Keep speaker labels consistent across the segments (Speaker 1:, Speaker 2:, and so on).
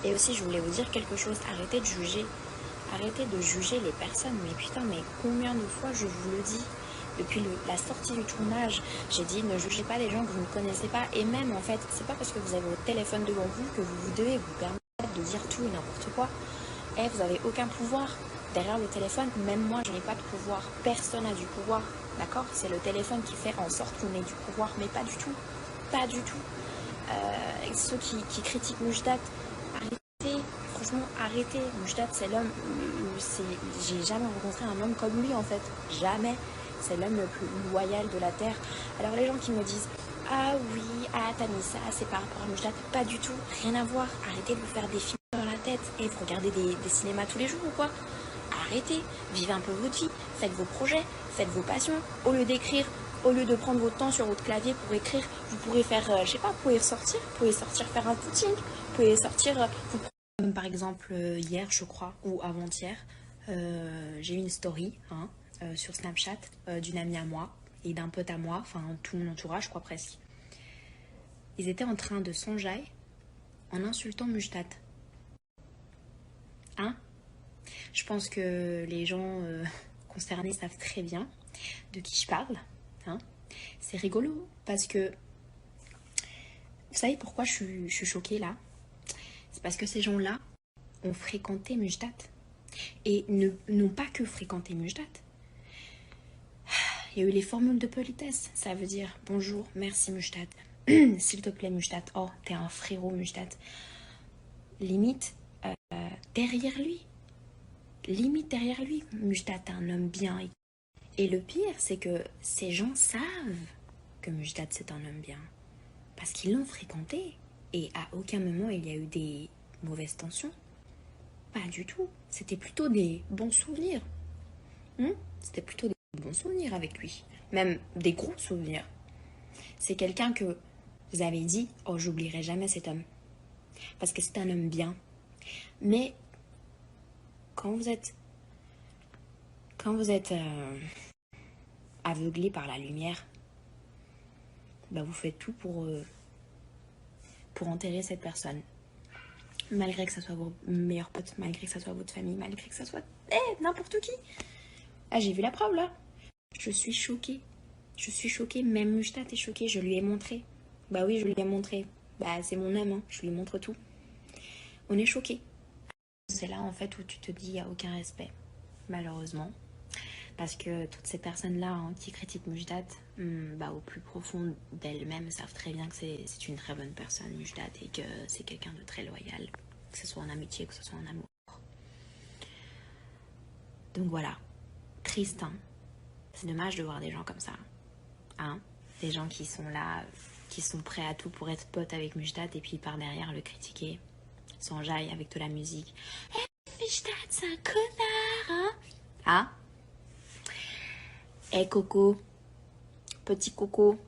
Speaker 1: Et aussi, je voulais vous dire quelque chose, arrêtez de juger. Arrêtez de juger les personnes. Mais putain, mais combien de fois je vous le dis depuis la sortie du tournage, j'ai dit ne jugez pas les gens que vous ne connaissez pas. Et même en fait, c'est pas parce que vous avez votre téléphone devant vous que vous devez vous permettre de dire tout et n'importe quoi. Et vous n'avez aucun pouvoir derrière le téléphone. Même moi, je n'ai pas de pouvoir. Personne n'a du pouvoir. D'accord? C'est le téléphone qui fait en sorte qu'on ait du pouvoir. Mais pas du tout. Pas du tout. Ceux qui critiquent Mujdat, arrêtez. Franchement, arrêtez. Mujdat, c'est l'homme. J'ai jamais rencontré un homme comme lui en fait. Jamais. C'est l'homme le plus loyal de la terre. Alors les gens qui me disent ah oui, ah t'as mis ça, c'est par rapport à Mujdat, pas du tout, rien à voir. Arrêtez de vous faire des films dans la tête. Et vous regardez des cinémas tous les jours ou quoi? Arrêtez, vivez un peu votre vie, faites vos projets, faites vos passions. Au lieu d'écrire, au lieu de prendre votre temps sur votre clavier pour écrire, vous pourrez faire, je sais pas, vous pouvez sortir faire un footing, vous pouvez sortir, comme par exemple hier je crois, ou avant-hier, j'ai eu une story sur Snapchat d'une amie à moi et d'un pote à moi, enfin tout mon entourage je crois presque. Ils étaient en train de s'enjailler en insultant Mujdat. Hein? Je pense que les gens concernés savent très bien de qui je parle. Hein? C'est rigolo parce que vous savez pourquoi je suis choquée là? C'est parce que ces gens-là ont fréquenté Mujdat et n'ont pas que fréquenté Mujdat. Il y a eu les formules de politesse, ça veut dire bonjour, merci Mujdat, s'il te plaît Mujdat, oh t'es un frérot Mujdat. Limite derrière lui, Mujdat est un homme bien. Et le pire, c'est que ces gens savent que Mujdat c'est un homme bien. Parce qu'ils l'ont fréquenté. Et à aucun moment il y a eu des mauvaises tensions. Pas du tout. C'était plutôt des bons souvenirs. C'était plutôt des bons souvenirs avec lui. Même des gros souvenirs. C'est quelqu'un que vous avez dit, oh j'oublierai jamais cet homme. Parce que c'est un homme bien. Mais quand vous êtes aveuglé par la lumière, bah vous faites tout pour enterrer cette personne. Malgré que ça soit vos meilleurs potes, malgré que ça soit votre famille, malgré que ça soit n'importe qui. Ah, j'ai vu la preuve là. Je suis choquée. Je suis choquée. Même Mujdat est choquée. Je lui ai montré. Bah oui, je lui ai montré. Bah c'est mon homme, hein. Je lui montre tout. On est choqués. C'est là en fait où tu te dis il n'y a aucun respect. Malheureusement. Parce que toutes ces personnes-là qui critiquent Mujdat, au plus profond d'elles-mêmes savent très bien que c'est une très bonne personne, Mujdat, et que c'est quelqu'un de très loyal, que ce soit en amitié, que ce soit en amour. Donc voilà, triste, hein. C'est dommage de voir des gens comme ça. Hein, des gens qui sont là, qui sont prêts à tout pour être potes avec Mujdat, et puis par derrière le critiquer, s'enjaille avec de la musique. Mujdat, c'est un connard, hein? Ah? Coco, petit Coco,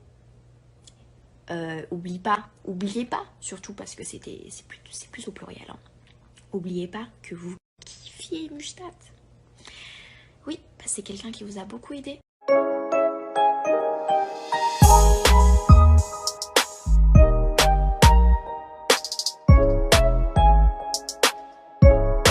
Speaker 1: oubliez pas, surtout parce que c'est plus au pluriel. Hein. Oubliez pas que vous kiffiez Mujdat. Oui, c'est quelqu'un qui vous a beaucoup aidé.